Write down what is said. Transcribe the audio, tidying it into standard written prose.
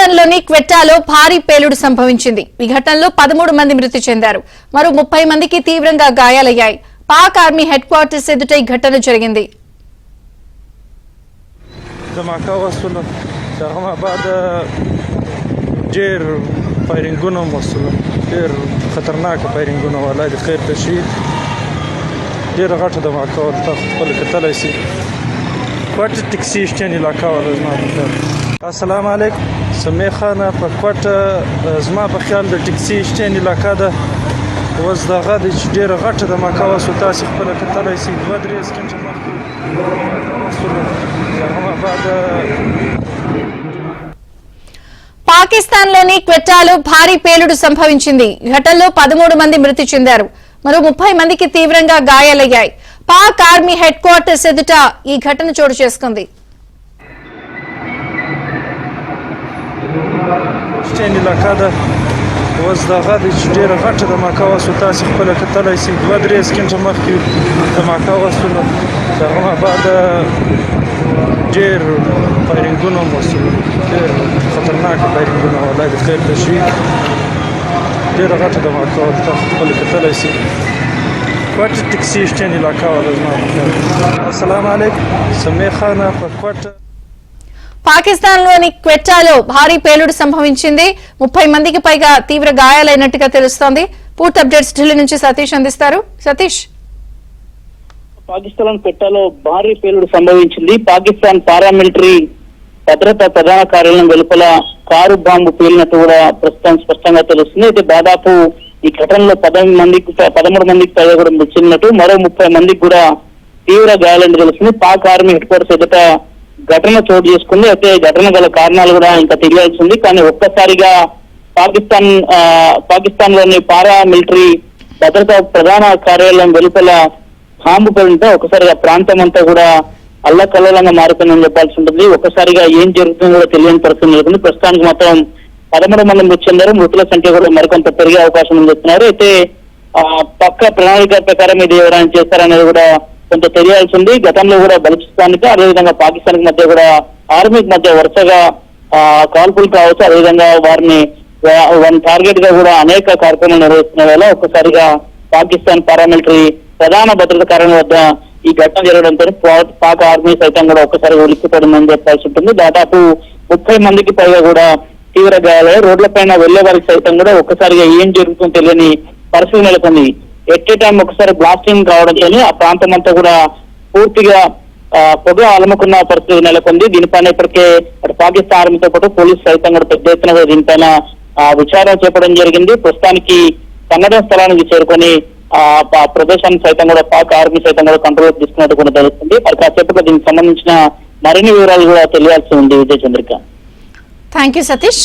పాకిస్తాన్లోని క్వెట్టాలో భారీ పేలుడు సంభవించింది. ఈ ఘటనలో 13 మంది మృతి చెందారు. మరో 30 మందికి తీవ్రంగా గాయాలయ్యాయి. పాక్ ఆర్మీ హెడ్ క్వార్టర్స్ ఎదుట ఈ ఘటన జరిగింది. السلام علیکم سمی خانه په کوټه زما په خیال د ټکسي شتین علاقه ده وز دغه د ډیره غټه د ماکاوه سو تاسو خپل کتلای شئ 2-3 سکند مخکې పాకిస్తాన్లోని క్వెట్టాలో భారీ పేలుడు సంభవించింది. ఘటనలో 13 మంది మృతి చెందారు. మరో 30 మందికి తీవ్రంగా గాయాలయ్యాయి. పాక్ ఆర్మీ హెడ్ క్వార్టర్స్ ఎదుట ఈ ఘటన చోటు చేసుకుంది. شتین علاقه ده وز دغه د ډیره غټه د ماکاوه سو تاسو خپل کتلای شئ 2-3 سکند مخکې د ماکاوه سو دغه بعد ډیر فایرینګونه وشول ډیر خطرناک فایرینګونه ولای د خیر ته شي ډیره غټه د ماکاوه تاسو خپل کتلای شئ کوټه ټکسي شتین علاقه ولا زما السلام علیکم سمی خانه په کوټه పాకిస్తాన్లోని క్వెట్టాలో భారీ పేలుడు సంభవించింది. 30 మందికి పైగా తీవ్ర గాయాలైనట్టుగా తెలుస్తోంది. పూర్తి అప్డేట్స్ ఢిల్లీ నుంచి సతీష్ అందిస్తారు. సతీష్, పాకిస్తాన్ క్వెట్టాలో భారీ పేలుడు సంభవించింది. పాకిస్తాన్ పారామిలిటరీ భద్రతా ప్రధాన కార్యాలయం వెలుపల కారు బాంబు పేలినట్టు కూడా ప్రస్తుతం స్పష్టంగా తెలుస్తుంది. అయితే దాదాపు ఈ ఘటనలో 13 మందికి పైగా కూడా మృతి చెందినట్టు, మరో 30 మందికి కూడా తీవ్ర గాయాలని తెలుస్తుంది. పాక్ ఆర్మీ హెడ్ క్వార్టర్స్ ఎదుట ఘటన చోటు చేసుకుంది. అయితే ఘటన గల కారణాలు కూడా ఇంకా తెలియాల్సింది. కానీ ఒక్కసారిగా పాకిస్తాన్ లోని పారామిలిటరీ భద్రతా ప్రధాన కార్యాలయం వెలుపల బాంబు పేలుంటే ఒకసారిగా ప్రాంతం అంతా కూడా అల్లకల్లోలంగా మారిపోయిందని చెప్పాల్సి ఉంటుంది. ఒక్కసారిగా ఏం జరుగుతుందో కూడా తెలియని పరిస్థితి నెలకొంది. ప్రస్తుతానికి మాత్రం 13 మంది మృతి చెందారు. మృతుల సంఖ్య కూడా మరికొంత పెరిగే అవకాశం ఉందని చెప్తున్నారు. అయితే పక్క ప్రణాళిక ప్రకారం ఇది ఎవరైనా చేస్తారనేది కూడా కొంత తెలియాల్సి ఉంది. గతంలో కూడా బలూచిస్తాన్కి అదేవిధంగా పాకిస్తాన్ కి మధ్య కూడా ఆర్మీకి మధ్య వరుసగా కాల్పులు కావచ్చు. అదేవిధంగా వారిని టార్గెట్ గా కూడా అనేక కార్యక్రమాలు నిర్వహిస్తున్న వేళ ఒక్కసారిగా పాకిస్తాన్ పారామిలిటరీ ప్రధాన భద్రతా కార్యాలయం వద్ద ఈ ఘటన జరగడంతో పాక్ ఆర్మీ సైతం కూడా ఒక్కసారి ఉలిక్కిపడిందని చెప్పాల్సి ఉంటుంది. దాదాపు 30 మందికి పైగా కూడా తీవ్ర గాయాలై రోడ్లపైన వెళ్లే వారికి సైతం కూడా ఒక్కసారిగా ఏం జరుగుతుందో తెలియని పరిస్థితి నెలకొంది. ఎట్ ఏ టైం ఒకసారి బ్లాస్టింగ్ కావడంతో ఆ ప్రాంతం అంతా కూడా పూర్తిగా పొగ అలముకున్న పరిస్థితి నెలకొంది. దీనిపైన ఇప్పటికే పాకిస్తాన్ ఆర్మీతో పాటు పోలీసు సైతం కూడా పెద్ద ఎత్తున దీనిపైన విచారణ చేపట్టడం జరిగింది. ప్రస్తుతానికి సంఘటన స్థలానికి చేరుకొని ఆ ప్రదేశాన్ని సైతం కూడా పాక్ ఆర్మీ సైతం కూడా కంట్రోల్ తీసుకున్నట్టు కూడా తెలుస్తుంది. మరి కాసేపట్లో దీనికి సంబంధించిన మరిన్ని వివరాలు కూడా తెలియాల్సి ఉంది. విజయ చంద్రిక. Thank you Satish.